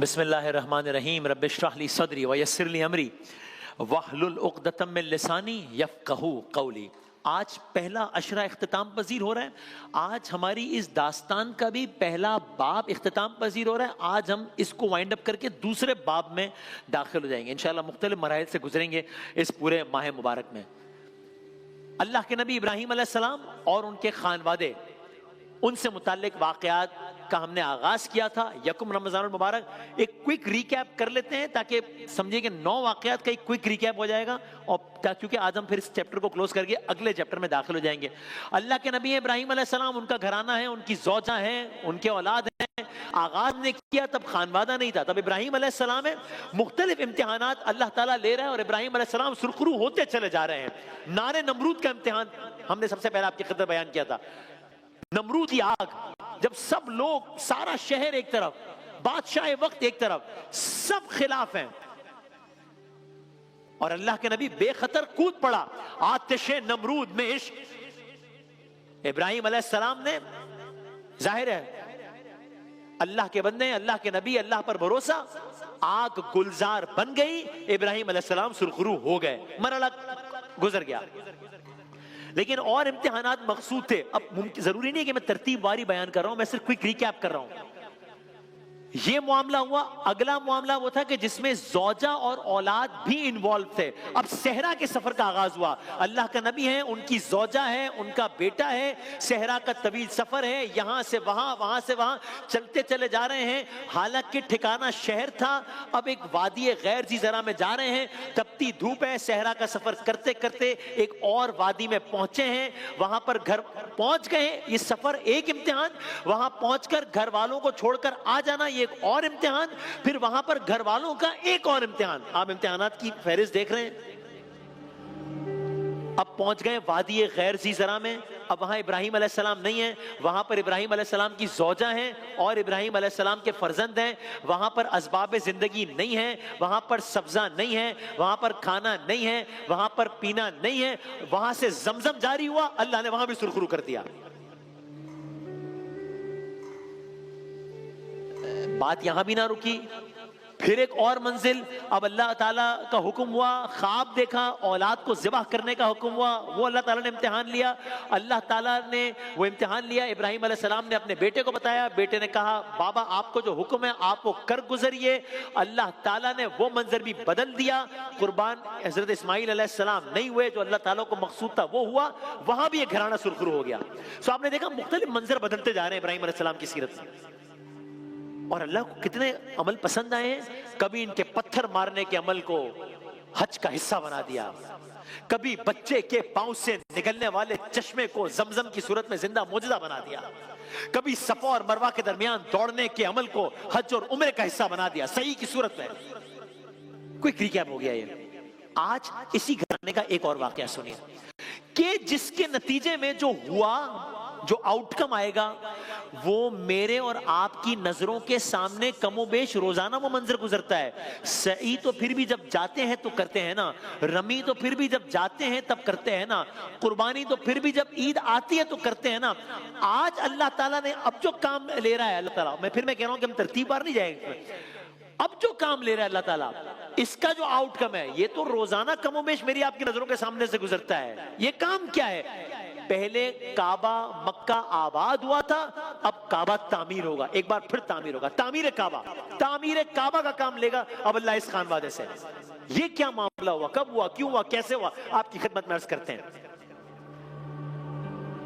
بسم اللہ الرحمن الرحیم رب اشرح لی صدری ویسر لی امری واحلل عقدۃ من لسانی یفقہوا قولی۔ آج پہلا عشرہ اختتام پذیر ہو رہا ہے۔ آج ہماری اس داستان کا بھی پہلا باب اختتام پذیر ہو رہا ہے۔ آج ہم اس کو وائنڈ اپ کر کے دوسرے باب میں داخل ہو جائیں گے انشاءاللہ۔ مختلف مراحل سے گزریں گے اس پورے ماہ مبارک میں۔ اللہ کے نبی ابراہیم علیہ السلام اور ان کے خانوادے، ان سے متعلق واقعات کا ہم نے آغاز کیا تھا۔ یکم رمضان المبارک ایک کوئک ریکیپ کر لیتے ہیں تاکہ سمجھیں کہ 9 واقعات کا ایک کوئک ریکیپ ہو جائے گا، اور کیونکہ آج ہم پھر اس چیپٹر کو کلوز کر کے اگلے چیپٹر میں داخل ہو جائیں گے۔ اللہ کے نبی ابراہیم علیہ السلام، ان کا گھرانہ ہے، ان کی زوجہ ہیں، ان کے اولاد ہیں۔ آغاز نے کیا تب خانوادہ نہیں تھا، تب ابراہیم علیہ السلام ہے۔ مختلف امتحانات اللہ تعالیٰ لے رہا ہے اور ابراہیم علیہ السلام سرخرو ہوتے چلے جا رہے ہیں۔ نار نمرود کا امتحان ہم نے سب سے پہلے آپ کی خدمت بیان کیا تھا۔ نمرود کی آگ، جب سب لوگ، سارا شہر ایک طرف، بادشاہ وقت ایک طرف، سب خلاف ہیں، اور اللہ کے نبی بے خطر کود پڑا آتش نمرود میں عشق۔ ابراہیم علیہ السلام نے، ظاہر ہے اللہ کے بندے، اللہ کے نبی، اللہ پر بھروسہ، آگ گلزار بن گئی، ابراہیم علیہ السلام سرخرو ہو گئے، مرحلہ گزر گیا۔ لیکن اور امتحانات مقصود تھے۔ اب ضروری نہیں کہ میں ترتیب واری بیان کر رہا ہوں، میں صرف کوئک ریکیپ کر رہا ہوں۔ یہ معاملہ ہوا۔ اگلا معاملہ وہ تھا کہ جس میں زوجہ اور اولاد بھی انوالو تھے۔ اب صحرا کے سفر کا آغاز ہوا۔ اللہ کا نبی ہے، ان کی زوجہ ہے، ان کا بیٹا ہے، صحرا کا طویل سفر ہے، یہاں سے وہاں، وہاں سے وہاں چلتے چلے جا رہے ہیں۔ حالانکہ ٹھکانہ شہر تھا، اب ایک وادی غیر ذی زرع میں جا رہے ہیں۔ تپتی دھوپ ہے، صحرا کا سفر کرتے کرتے ایک اور وادی میں پہنچے ہیں، وہاں پر گھر پہنچ گئے۔ یہ سفر ایک امتحان، وہاں پہنچ کر گھر والوں کو چھوڑ کر آ جانا یہ ایک اور امتحان، پھر وہاں پر گھر والوں کا ایک اور امتحان۔ آپ امتحانات کی فہرست دیکھ رہے ہیں۔ اب پہنچ گئے وادی غیر ذی زرع میں۔ اب وہاں ابراہیم علیہ السلام نہیں ہیں، وہاں پر ابراہیم علیہ السلام کی زوجہ ہیں اور ابراہیم علیہ السلام کے فرزند ہیں۔ وہاں پر اسباب زندگی نہیں ہیں، وہاں پر سبزہ نہیں ہے، وہاں پر کھانا نہیں ہے، وہاں پر پینا نہیں ہے۔ وہاں سے زمزم جاری ہوا، اللہ نے وہاں بھی سرخرو کر دیا۔ بات یہاں بھی نہ رکی، پھر ایک اور منزل۔ اب اللہ تعالیٰ کا حکم ہوا، خواب دیکھا، اولاد کو ذبح کرنے کا حکم ہوا، وہ اللہ تعالیٰ نے امتحان لیا۔ اللہ تعالیٰ نے وہ امتحان لیا، ابراہیم علیہ السلام نے اپنے بیٹے کو بتایا، بیٹے نے کہا بابا آپ کو جو حکم ہے آپ وہ کر گزریے۔ اللہ تعالیٰ نے وہ منظر بھی بدل دیا، قربان حضرت اسماعیل علیہ السلام نہیں ہوئے، جو اللہ تعالیٰ کو مقصود تھا وہ ہوا، وہاں بھی ایک گھرانہ سرخرو ہو گیا۔ سو آپ نے دیکھا مختلف منظر بدلتے جا رہے ہیں ابراہیم علیہ السلام کی سیرت میں، اور اللہ کو کتنے عمل پسند آئے ہیں۔ کبھی ان کے پتھر مارنے کے عمل کو حج کا حصہ بنا دیا، کبھی بچے کے پاؤں سے نکلنے والے چشمے کو زمزم کی صورت میں زندہ معجزہ بنا دیا، کبھی صفا اور مروہ کے درمیان دوڑنے کے عمل کو حج اور عمرے کا حصہ بنا دیا صحیح کی صورت میں۔ کوئی ریکیپ ہو گیا یہ۔ آج اسی گھرانے کا ایک اور واقعہ سنیے کہ جس کے نتیجے میں جو ہوا، جو آؤٹ کم آئے گا، وہ میرے اور آپ کی نظروں کے سامنے کم و بیش روزانہ وہ منظر گزرتا ہے۔ سعی تو پھر بھی جب جاتے ہیں تو کرتے ہیں نا، رمی تو پھر بھی جب جاتے ہیں تب کرتے ہیں نا، قربانی تو پھر بھی جب عید آتی ہے تو کرتے ہیں نا۔ آج اللہ تعالیٰ نے اب جو کام لے رہا ہے اللہ تعالیٰ، میں پھر کہہ رہا ہوں کہ ہم ترتیب بار نہیں جائیں گے، اب جو کام لے رہا ہے اللہ تعالیٰ، اس کا جو آؤٹ کم ہے یہ تو روزانہ کم و بیش میری آپ کی نظروں کے سامنے سے گزرتا ہے۔ یہ کام کیا ہے؟ پہلے کعبہ مکہ آباد ہوا تھا، اب کعبہ تعمیر ہوگا، ایک بار پھر تعمیر ہوگا۔ تعمیر کعبہ کا کام لے گا اب اللہ اس خانوادے سے۔ یہ کیا معاملہ ہوا، کب ہوا، کیوں ہوا، کیسے ہوا، آپ کی خدمت میں عرض کرتے ہیں۔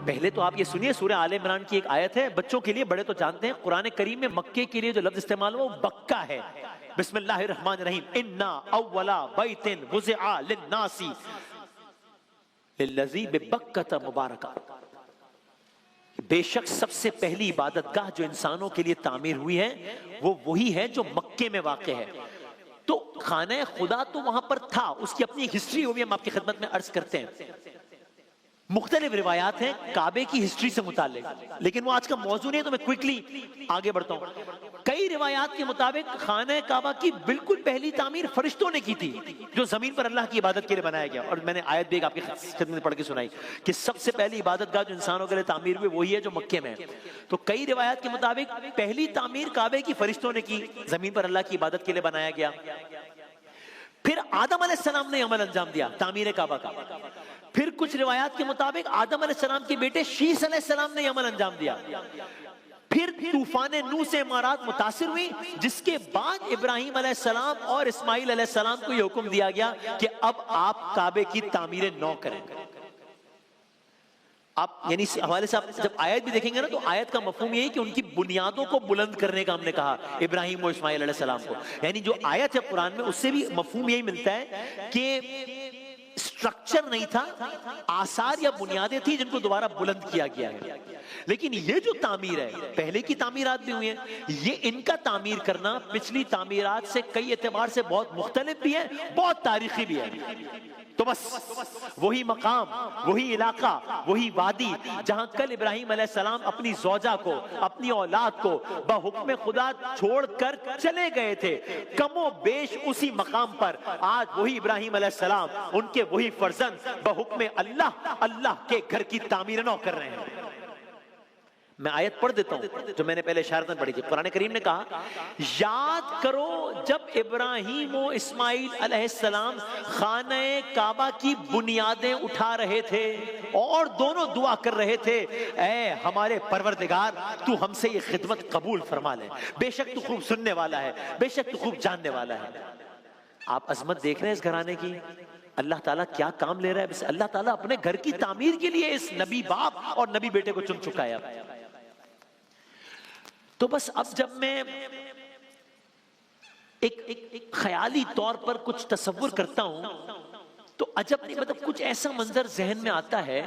پہلے تو آپ یہ سنیے، سورہ آل عمران کی ایک آیت ہے، بچوں کے لیے، بڑے تو جانتے ہیں، قرآن کریم میں مکے کے لیے جو لفظ استعمال ہوا وہ بکہ ہے۔ بسم اللہ الرحمن الرحیم، انا اول بیت وضع للناس للذی ببکۃ مبارکہ، بے شک سب سے پہلی عبادت گاہ جو انسانوں کے لیے تعمیر ہوئی ہے وہ وہی ہے جو مکے میں واقع ہے۔ تو خانہ خدا تو وہاں پر تھا، اس کی اپنی ہسٹری ہوئی، ہم آپ کی خدمت میں عرض کرتے ہیں۔ مختلف روایات ہیں کعبے کی ہسٹری سے متعلق، لیکن وہ آج کا موضوع نہیں ہے تو میں کوئکلی آگے بڑھتا ہوں۔ کئی روایات کے مطابق خانہ کعبہ کی بالکل پہلی تعمیر فرشتوں نے کی تھی، جو زمین پر اللہ کی عبادت کے لیے بنایا گیا، اور میں نے آیت بھی آپ کی خدمت میں پڑھ کے سنائی کہ سب سے پہلی عبادت گاہ جو انسانوں کے لیے تعمیر ہوئی وہی ہے جو مکے میں ہے۔ تو کئی روایات کے مطابق پہلی تعمیر کعبے کی فرشتوں نے کی، زمین پر اللہ کی عبادت کے لیے بنایا گیا۔ پھر آدم علیہ السلام نے عمل انجام دیا تعمیر کعبہ کا۔ پھر کچھ روایات کے مطابق آدم علیہ السلام کے بیٹے شیس علیہ السلام نے عمل انجام دیا۔ پھر طوفان نوح سے عمارات متاثر ہوئی، جس کے بعد ابراہیم علیہ السلام اور اسماعیل علیہ السلام کو یہ حکم دیا گیا کہ اب آپ کعبے کی تعمیر نو کریں۔ آپ یعنی اس حوالے سے آپ جب آیت بھی دیکھیں گے نا تو آیت کا مفہوم یہی کہ ان کی بنیادوں کو بلند کرنے کا ہم نے کہا ابراہیم و اسماعیل علیہ السلام کو، یعنی جو آیت ہے قرآن میں اس سے بھی مفہوم یہی ملتا ہے کہ سٹرکچر نہیں تھا، آثار یا بنیادیں تھی جن کو دوبارہ بلند کیا گیا ہے۔ لیکن یہ جو تعمیر ہے، پہلے کی تعمیرات بھی ہوئی ہیں، یہ ان کا تعمیر کرنا پچھلی تعمیرات سے کئی اعتبار سے بہت مختلف بھی ہے، بہت تاریخی بھی ہے۔ تو بس وہی مقام، وہی علاقہ، وہی وادی جہاں کل ابراہیم علیہ السلام اپنی زوجہ کو، اپنی اولاد کو بحکم خدا چھوڑ کر چلے گئے تھے، کم و بیش اسی مقام پر آج وہی ابراہیم علیہ السلام، ان کے وہی فرزند بحکم اللہ کے گھر کی تعمیر نو کر رہے ہیں۔ میں آیت پڑھ دیتا ہوں جو میں نے پہلے اشارتاً پڑھی تھی۔ قرآن کریم نے کہا یاد کرو جب ابراہیم و اسماعیل علیہ السلام خانہ کعبہ کی بنیادیں اٹھا رہے تھے اور دونوں دعا کر رہے تھے، اے ہمارے پروردگار تو ہم سے یہ خدمت قبول فرما لے، بے شک تو خوب سننے والا ہے، بے شک تو خوب جاننے والا ہے۔ آپ عظمت دیکھ رہے ہیں اس گھرانے کی، اللہ تعالیٰ کیا کام لے رہا ہے، بس اللہ تعالیٰ اپنے گھر کی تعمیر کے لیے اس نبی باپ اور نبی بیٹے کو چن چکا ہے۔ تو بس اب جب میں ایک خیالی طور پر کچھ تصور کرتا ہوں تو عجب نہیں، مطلب کچھ ایسا منظر ذہن میں آتا ہے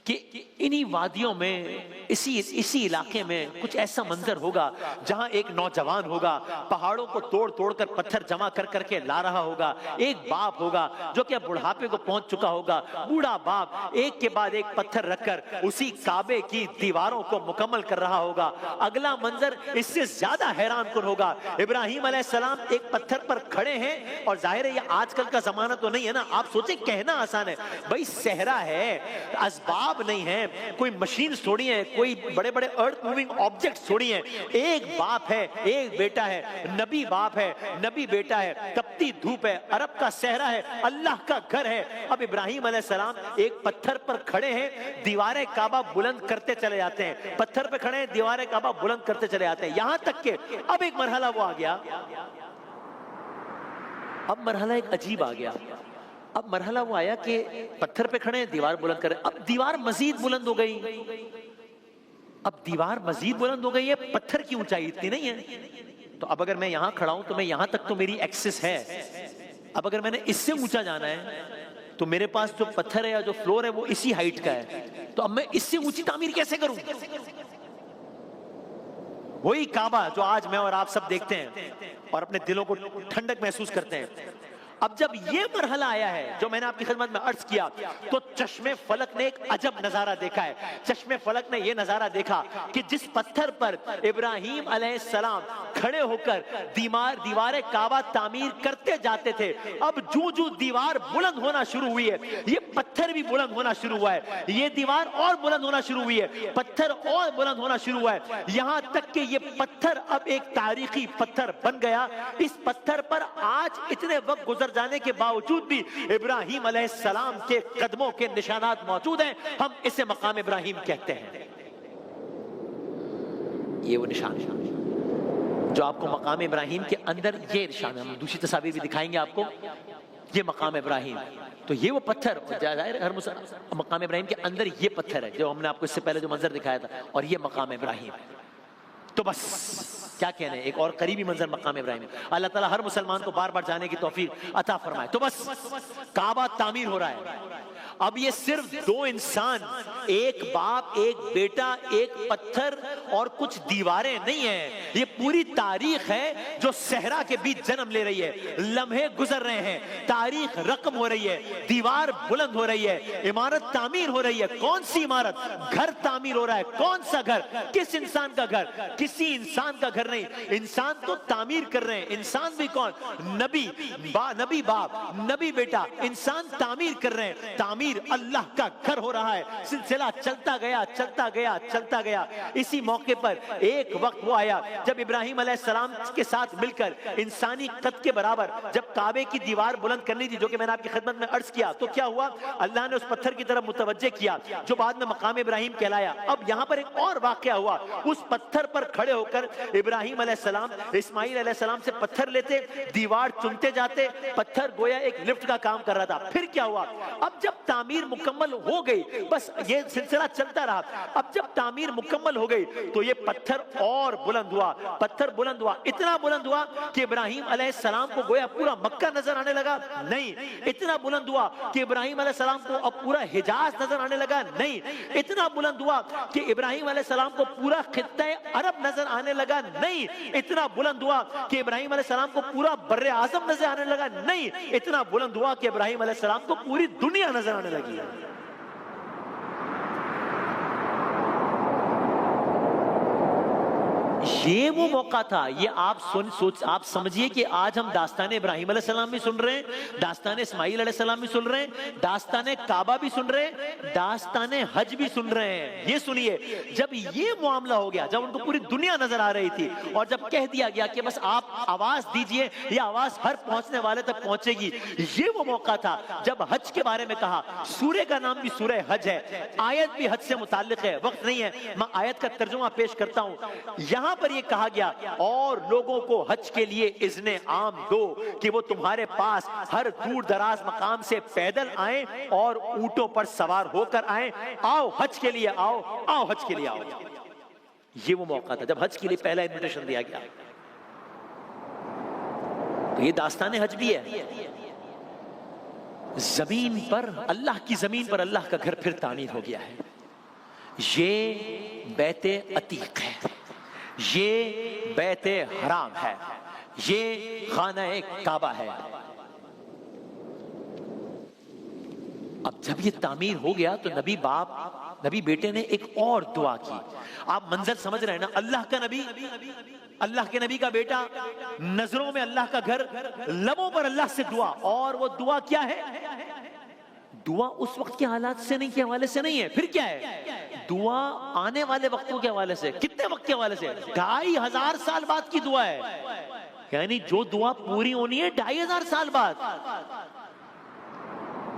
کہ انہی وادیوں میں، اسی علاقے میں کچھ ایسا منظر ہوگا جہاں ایک نوجوان ہوگا، پہاڑوں کو توڑ توڑ کر پتھر جمع کر کر کے لا رہا ہوگا، ایک باپ ہوگا جو کہ بڑھاپے کو پہنچ چکا ہوگا، بوڑھا باپ ایک کے بعد ایک پتھر رکھ کر اسی کعبے کی دیواروں کو مکمل کر رہا ہوگا۔ اگلا منظر اس سے زیادہ حیران کن ہوگا، ابراہیم علیہ السلام ایک پتھر پر کھڑے ہیں، اور ظاہر ہے یہ آج کل کا زمانہ تو نہیں ہے نا، آپ سوچیں کہنا آسان ہے، بھائی صحرا ہے، اسباب نہیں ہے، کوئی مشین تھوڑی ہے، کوئی بڑے بڑے ارتھ موونگ آبجیکٹس تھوڑی ہیں، ایک باپ ہے، ایک بیٹا ہے، نبی باپ ہے، نبی بیٹا ہے، تپتی دھوپ ہے، عرب کا صحرا ہے، اللہ کا گھر ہے۔ اب ابراہیم علیہ السلام ایک پتھر پر کھڑے ہیں، دیواریں کعبہ بلند کرتے چلے جاتے ہیں، پتھر پہ کھڑے ہیں، دیواریں کعبہ بلند کرتے چلے جاتے ہیں، یہاں تک کہ اب ایک مرحلہ وہ آ گیا، اب مرحلہ ایک عجیب آ گیا، اب مرحلہ وہ آیا کہ پتھر پہ کھڑے ہیں، دیوار بلند کریں، اب دیوار مزید بلند ہو گئی، اب دیوار مزید بلند ہو گئی ہے، پتھر کی اونچائی اتنی نہیں ہے، تو اب اگر میں یہاں کھڑا ہوں تو میں یہاں تک تو میری ایکسس ہے، اب اگر میں نے اس سے اونچا جانا ہے تو میرے پاس جو پتھر ہے یا جو فلور ہے وہ اسی ہائٹ کا ہے، تو اب میں اس سے اونچی تعمیر کیسے کروں؟ وہی کعبہ جو آج میں اور آپ سب دیکھتے ہیں اور اپنے دلوں کو ٹھنڈک محسوس کرتے ہیں، اب جب یہ مرحلہ آیا ہے جو میں نے آپ کی خدمت میں عرض کیا تو چشم فلک نے ایک عجب نظارہ دیکھا ہے۔ چشم فلک نے یہ نظارہ دیکھا کہ جس پتھر پر ابراہیم علیہ السلام کھڑے ہو کر دیوار کعبہ تعمیر کرتے جاتے تھے، اب جو دیوار بلند ہونا شروع ہوئی ہے، یہ پتھر بھی بلند ہونا شروع ہوا ہے، یہ دیوار اور بلند ہونا شروع ہوئی ہے، پتھر اور بلند ہونا شروع ہوا ہے، یہاں تک کہ یہ پتھر اب ایک تاریخی پتھر بن گیا۔ اس پتھر پر آج اتنے وقت گزر جانے کے باوجود بھی ابراہیم علیہ السلام کے قدموں کے نشانات موجود ہیں، ہم اسے مقام ابراہیم کہتے ہیں۔ یہ وہ نشان جو آپ کو مقام ابراہیم کے اندر، یہ نشان ہے، ہم دوسری تصاویر بھی دکھائیں گے آپ کو، یہ مقام ابراہیم، تو یہ وہ پتھر ہر مقام ابراہیم کے اندر یہ پتھر ہے جو ہم نے آپ کو اس سے پہلے جو منظر دکھایا تھا، اور یہ مقام ابراہیم۔ تو بس کیا کہنے، ایک اور قریبی منظر مقام ابراہیم ہے۔ اللہ تعالیٰ ہر مسلمان کو بار بار جانے کی توفیق عطا فرمائے۔ تو بس کعبہ تعمیر ہو رہا ہے، اب یہ صرف دو انسان، ایک باپ ایک بیٹا ایک پتھر اور کچھ دیواریں نہیں ہیں، یہ پوری تاریخ ہے جو صحرا کے بیچ جنم لے رہی ہے. لمحے گزر رہے ہیں, تاریخ رقم ہو رہی ہے, دیوار بلند ہو رہی ہے, عمارت تعمیر ہو رہی ہے. کون سی عمارت؟ گھر تعمیر ہو رہا ہے. کون سا گھر؟ کس انسان کا گھر؟ کسی انسان کا گھر نہیں, انسان تو تعمیر کر رہے ہیں. انسان بھی کون؟ نبی باپ, نبی بیٹا, انسان تعمیر کر رہے ہیں. تعمیر اللہ کا گھر ہو رہا ہے. سلسلہ چلتا گیا چلتا گیا چلتا گیا. اسی موقع پر ایک وقت وہ آیا جب ابراہیم علیہ السلام کے ساتھ مل کر انسانی قد کے برابر جب کعبے کی دیوار بلند کرنی تھی, جو کہ میں نے آپ کی خدمت میں عرض کیا, تو کیا ہوا؟ اللہ نے اس پتھر کی طرف متوجہ کیا جو بعد میں مقام ابراہیم کہلایا. اب یہاں پر ایک اور واقعہ ہوا. اس پتھر پر کھڑے ہو کر ابراہیم علیہ السلام اسماعیل علیہ السلام سے پتھر لیتے, دیوار چنتے جاتے. پتھر گویا ایک لفٹ کا کام کر رہا تھا. پھر کیا ہوا؟ اب جب تعمیر مکمل ہو گئی, بس یہ سلسلہ چلتا رہا. اب جب تعمیر مکمل ہو گئی تو یہ پتھر اور بلند ہوا. پتھر بلند ہوا, اتنا بلند ہوا کہ ابراہیم علیہ السلام کو گویا پورا مکہ نظر آنے لگا. نہیں, اتنا بلند ہوا کہ ابراہیم علیہ السلام کو اب پورا حجاز نظر آنے لگا. نہیں, اتنا بلند ہوا کہ ابراہیم علیہ السلام کو پورا خطہ عرب نظر آنے لگا. نہیں, اتنا بلند ہوا کہ ابراہیم علیہ السلام کو پورا بر اعظم نظر آنے لگا. نہیں, اتنا بلند ہوا کہ ابراہیم علیہ السلام کو پوری دنیا نظر آنے لگی. یہ وہ موقع تھا. یہ آپ سمجھیے کہ آج ہم داستان ابراہیم علیہ السلام بھی سن رہے ہیں, داستان اسماعیل علیہ السلام بھی سن رہے ہیں, داستان کعبہ بھی سن رہے ہیں, داستان حج بھی سن رہے ہیں. یہ سنیے, جب یہ معاملہ ہو گیا, جب ان کو پوری دنیا نظر آ رہی تھی اور جب کہہ دیا گیا کہ بس آپ آواز دیجئے, یہ آواز ہر پہنچنے والے تک پہنچے گی, یہ وہ موقع تھا جب حج کے بارے میں کہا. سورہ کا نام بھی سورہ حج ہے, آیت بھی حج سے متعلق ہے. وقت نہیں ہے, میں آیت کا ترجمہ پیش کرتا ہوں. یہاں پر یہ کہا گیا اور لوگوں کو حج کے لیے اذن عام دو کہ وہ تمہارے پاس ہر دور دراز مقام سے پیدل آئیں اور اونٹوں پر سوار ہو کر آئیں. آؤ حج کے لیے آؤ, آؤ حج کے لیے آؤ. یہ وہ موقع تھا جب حج کے لیے پہلا انویٹیشن دیا گیا. تو یہ داستان حج بھی ہے. زمین پر, اللہ کی زمین پر اللہ کا گھر پھر تعمیر ہو گیا ہے. یہ بیت عتیق ہے, یہ بیت حرام ہے, یہ خانہ کعبہ ہے. اب جب یہ تعمیر ہو گیا تو نبی بیٹے نے ایک اور دعا کی. آپ منظر سمجھ رہے ہیں نا, اللہ کا نبی, اللہ کے نبی کا بیٹا, نظروں میں اللہ کا گھر, لبوں پر اللہ سے دعا. اور وہ دعا کیا ہے؟ دعا اس وقت کے حالات سے نہیں, کے حوالے سے نہیں ہے. پھر کیا ہے؟ دعا آنے والے وقتوں کے حوالے سے. کتنے وقت کے حوالے سے؟ 2500 سال بعد کی دعا ہے. یعنی جو دعا پوری ہونی ہے 2500 سال بعد.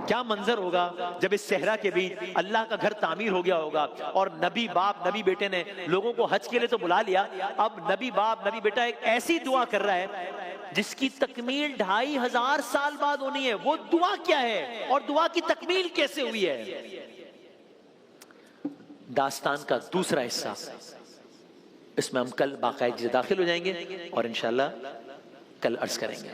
کیا منظر ہوگا جب اس صحرا کے بیچ اللہ کا گھر تعمیر ہو گیا ہوگا اور نبی باپ, نبی بیٹے نے لوگوں کو حج کے لیے تو بلا لیا. اب نبی باپ, نبی بیٹا ایک ایسی دعا کر رہا ہے جس کی تکمیل 2500 سال بعد ہونی ہے. وہ دعا کیا ہے اور دعا کی تکمیل کیسے ہوئی ہے؟ داستان کا دوسرا حصہ, اس میں ہم کل باقاعدگی سے داخل ہو جائیں گے اور انشاءاللہ کل عرض کریں گے.